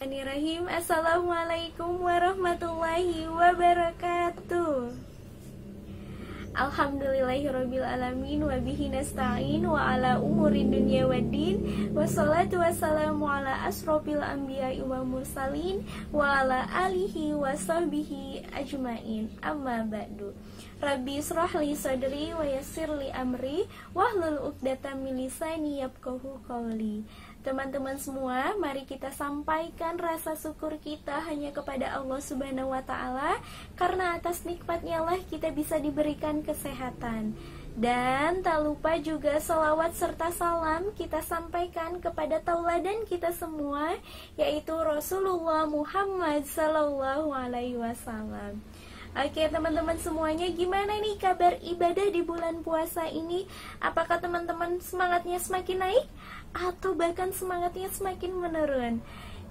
Bismillahirrahmanirrahim. Assalamualaikum warahmatullahi wabarakatuh. Alhamdulillahirabbil alamin wa bihi nasta'in wa ala umurid dunya waddin. Wassalatu wassalamu ala asrofil anbiya'i wa mursalin wa ala alihi wa sahbihi ajmain. Amma ba'du. Rabbi israhli sadri wa yassirli amri wahlul 'uqdatam min lisani yafqahu qawli. Teman-teman semua, mari kita sampaikan rasa syukur kita hanya kepada Allah Subhanahu wa Ta'ala, karena atas nikmatnya lah kita bisa diberikan kesehatan. Dan tak lupa juga salawat serta salam kita sampaikan kepada tauladan kita semua, yaitu Rasulullah Muhammad Sallallahu Alaihi Wasallam. Oke teman-teman semuanya, gimana nih kabar ibadah di bulan puasa ini? Apakah teman-teman semangatnya semakin naik? Atau bahkan semangatnya semakin menurun?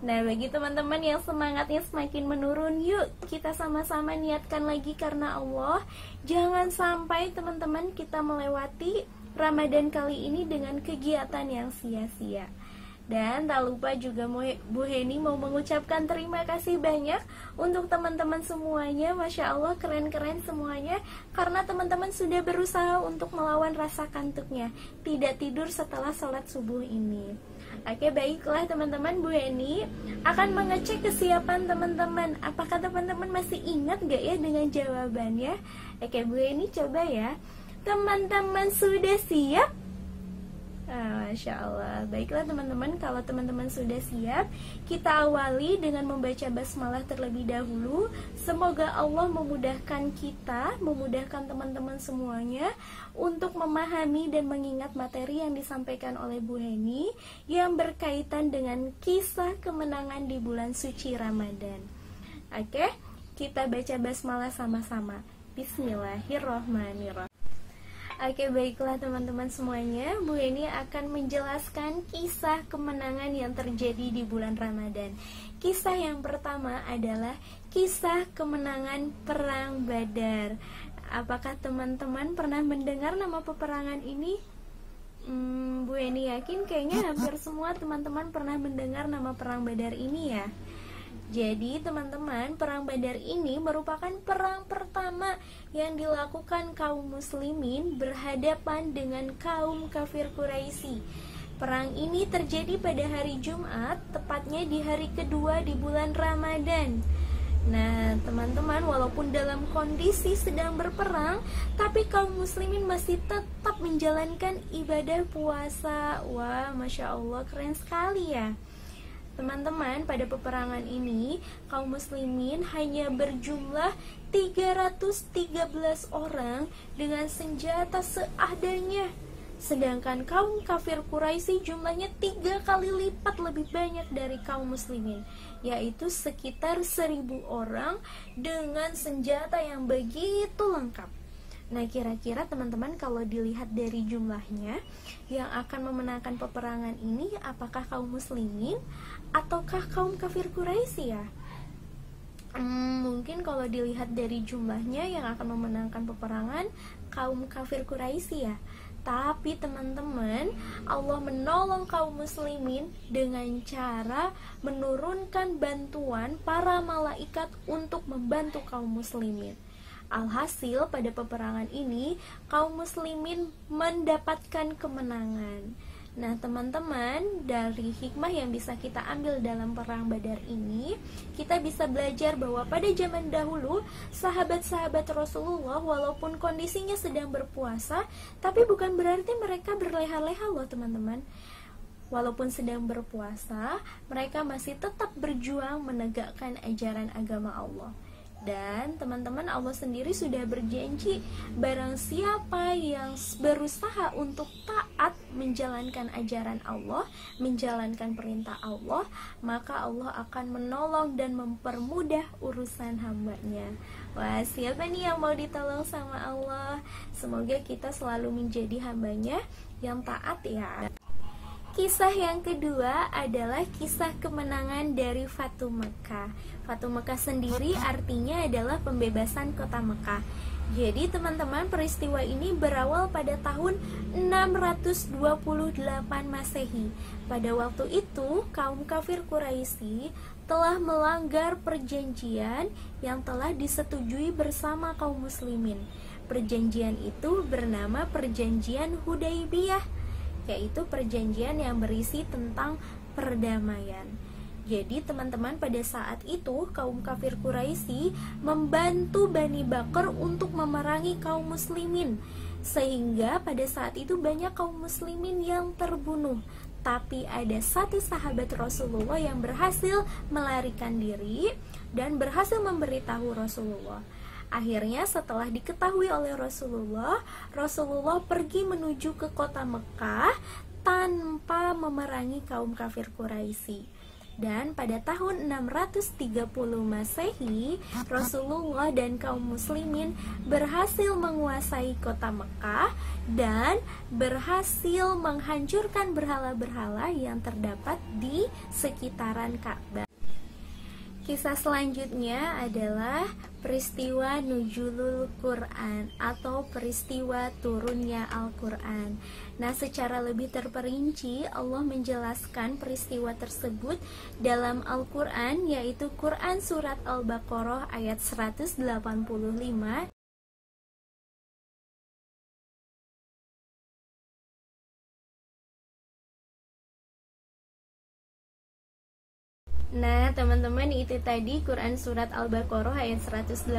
Nah, bagi teman-teman yang semangatnya semakin menurun, yuk kita sama-sama niatkan lagi karena Allah. Jangan sampai teman-teman kita melewati Ramadan kali ini dengan kegiatan yang sia-sia. Dan tak lupa juga Bu Heni mau mengucapkan terima kasih banyak untuk teman-teman semuanya. Masya Allah, keren-keren semuanya. Karena teman-teman sudah berusaha untuk melawan rasa kantuknya, tidak tidur setelah sholat subuh ini. Oke, baiklah teman-teman, Bu Heni akan mengecek kesiapan teman-teman. Apakah teman-teman masih ingat gak ya dengan jawabannya? Oke, Bu Heni coba ya. Teman-teman sudah siap? Masya Allah. Baiklah teman-teman, kalau teman-teman sudah siap, kita awali dengan membaca basmalah terlebih dahulu. Semoga Allah memudahkan kita, memudahkan teman-teman semuanya untuk memahami dan mengingat materi yang disampaikan oleh Bu Heni yang berkaitan dengan kisah kemenangan di bulan suci Ramadan. Oke, kita baca basmalah sama-sama. Bismillahirrahmanirrahim. Oke, baiklah teman-teman semuanya, Bu Heni akan menjelaskan kisah kemenangan yang terjadi di bulan Ramadan. Kisah yang pertama adalah kisah kemenangan Perang Badar. Apakah teman-teman pernah mendengar nama peperangan ini? Bu Heni yakin kayaknya hampir semua teman-teman pernah mendengar nama Perang Badar ini ya. Jadi teman-teman, Perang Badar ini merupakan perang pertama yang dilakukan kaum muslimin berhadapan dengan kaum kafir Quraisy. Perang ini terjadi pada hari Jumat, tepatnya di hari kedua di bulan Ramadan. Nah teman-teman, walaupun dalam kondisi sedang berperang, tapi kaum muslimin masih tetap menjalankan ibadah puasa. Wah, Masya Allah, keren sekali ya. Teman-teman, pada peperangan ini kaum muslimin hanya berjumlah 313 orang dengan senjata seadanya. Sedangkan kaum kafir Quraisy jumlahnya 3 kali lipat lebih banyak dari kaum muslimin, yaitu sekitar 1000 orang dengan senjata yang begitu lengkap. Nah, kira-kira teman-teman kalau dilihat dari jumlahnya, yang akan memenangkan peperangan ini apakah kaum muslimin ataukah kaum kafir Quraisy ya? Mungkin kalau dilihat dari jumlahnya yang akan memenangkan peperangan kaum kafir Quraisy ya. Tapi teman-teman, Allah menolong kaum muslimin dengan cara menurunkan bantuan para malaikat untuk membantu kaum muslimin. Alhasil pada peperangan ini kaum muslimin mendapatkan kemenangan. Nah teman-teman, dari hikmah yang bisa kita ambil dalam Perang Badar ini, kita bisa belajar bahwa pada zaman dahulu sahabat-sahabat Rasulullah walaupun kondisinya sedang berpuasa, tapi bukan berarti mereka berleha-leha loh teman-teman. Walaupun sedang berpuasa, mereka masih tetap berjuang menegakkan ajaran agama Allah. Dan teman-teman, Allah sendiri sudah berjanji, barang siapa yang berusaha untuk taat menjalankan ajaran Allah, menjalankan perintah Allah, maka Allah akan menolong dan mempermudah urusan hambanya. Wah, siapa nih yang mau ditolong sama Allah? Semoga kita selalu menjadi hambanya yang taat ya. Kisah yang kedua adalah kisah kemenangan dari Fatu Mekah. Fatu Mekah sendiri artinya adalah pembebasan kota Mekah. Jadi teman-teman, peristiwa ini berawal pada tahun 628 Masehi. Pada waktu itu kaum kafir Quraisy telah melanggar perjanjian yang telah disetujui bersama kaum muslimin. Perjanjian itu bernama Perjanjian Hudaybiyah, yaitu perjanjian yang berisi tentang perdamaian. Jadi teman-teman, pada saat itu kaum kafir Quraisy membantu Bani Bakr untuk memerangi kaum muslimin, sehingga pada saat itu banyak kaum muslimin yang terbunuh. Tapi ada satu sahabat Rasulullah yang berhasil melarikan diri dan berhasil memberitahu Rasulullah. Akhirnya setelah diketahui oleh Rasulullah, Rasulullah pergi menuju ke kota Mekah tanpa memerangi kaum kafir Quraisy. Dan pada tahun 630 Masehi, Rasulullah dan kaum muslimin berhasil menguasai kota Mekah dan berhasil menghancurkan berhala-berhala yang terdapat di sekitaran Ka'bah. Kisah selanjutnya adalah peristiwa Nuzulul Quran atau peristiwa turunnya Al-Quran. Nah, secara lebih terperinci Allah menjelaskan peristiwa tersebut dalam Al-Quran, yaitu Quran Surat Al-Baqarah ayat 185. Nah, teman-teman, itu tadi Quran Surat Al-Baqarah ayat 185.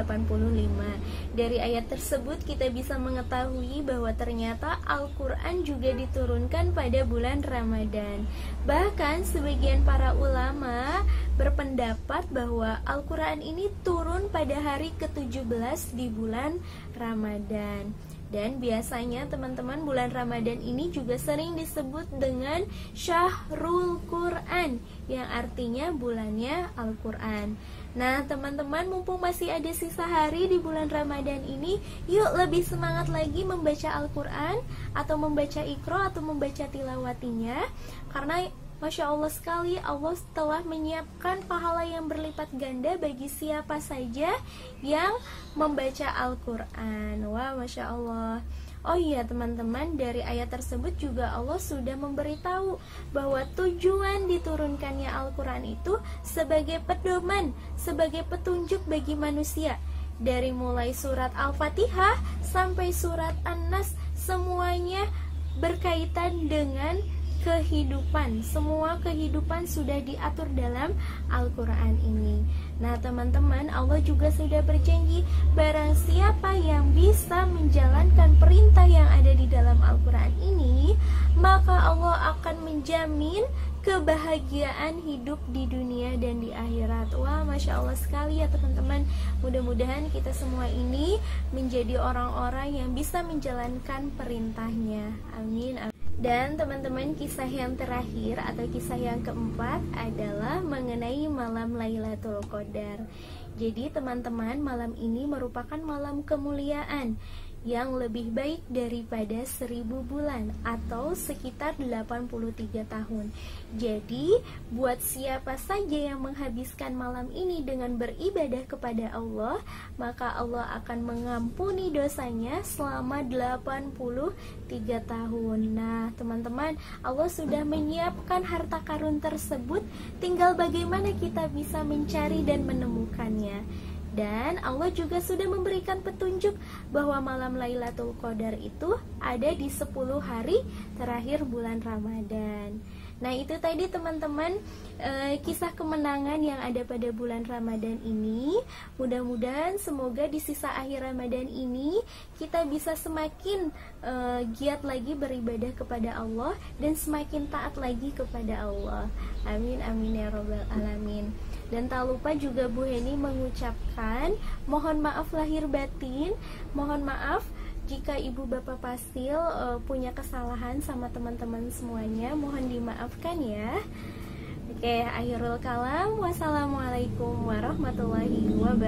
Dari ayat tersebut kita bisa mengetahui bahwa ternyata Al-Quran juga diturunkan pada bulan Ramadan. Bahkan sebagian para ulama berpendapat bahwa Al-Quran ini turun pada hari ke-17 di bulan Ramadan. Dan biasanya teman-teman, bulan Ramadan ini juga sering disebut dengan Syahrul Quran, yang artinya bulannya Al-Quran. Nah teman-teman, mumpung masih ada sisa hari di bulan Ramadan ini, yuk lebih semangat lagi membaca Al-Quran, atau membaca Iqra, atau membaca tilawatinya. Karena Masya Allah sekali, Allah telah menyiapkan pahala yang berlipat ganda bagi siapa saja yang membaca Al-Quran. Wah, Masya Allah. Oh iya teman-teman, dari ayat tersebut juga Allah sudah memberitahu bahwa tujuan diturunkannya Al-Quran itu sebagai pedoman, sebagai petunjuk bagi manusia. Dari mulai surat Al-Fatihah sampai surat An-Nas, semuanya berkaitan dengan kehidupan. Semua kehidupan sudah diatur dalam Al-Quran ini. Nah teman-teman, Allah juga sudah berjanji, barang siapa yang bisa menjalankan perintah yang ada di dalam Al-Quran ini, maka Allah akan menjamin kebahagiaan hidup di dunia dan di akhirat. Wah, Masya Allah sekali ya teman-teman. Mudah-mudahan kita semua ini menjadi orang-orang yang bisa menjalankan perintahnya. Amin, amin. Dan teman-teman, kisah yang terakhir atau kisah yang keempat adalah mengenai malam Lailatul Qadar. Jadi teman-teman, malam ini merupakan malam kemuliaan yang lebih baik daripada 1000 bulan atau sekitar 83 tahun. Jadi buat siapa saja yang menghabiskan malam ini dengan beribadah kepada Allah, maka Allah akan mengampuni dosanya selama 83 tahun. Nah teman-teman, Allah sudah menyiapkan harta karun tersebut, tinggal bagaimana kita bisa mencari dan menemukannya. Dan Allah juga sudah memberikan petunjuk bahwa malam Lailatul Qadar itu ada di 10 hari terakhir bulan Ramadan. Nah itu tadi teman-teman, kisah kemenangan yang ada pada bulan Ramadan ini. Mudah-mudahan semoga di sisa akhir Ramadan ini kita bisa semakin giat lagi beribadah kepada Allah dan semakin taat lagi kepada Allah. Amin, amin ya robbal alamin. Dan tak lupa juga Bu Heni mengucapkan mohon maaf lahir batin, mohon maaf jika ibu bapak Pasil punya kesalahan sama teman-teman semuanya, mohon dimaafkan ya. Oke, akhirul kalam, wassalamualaikum warahmatullahi wabarakatuh.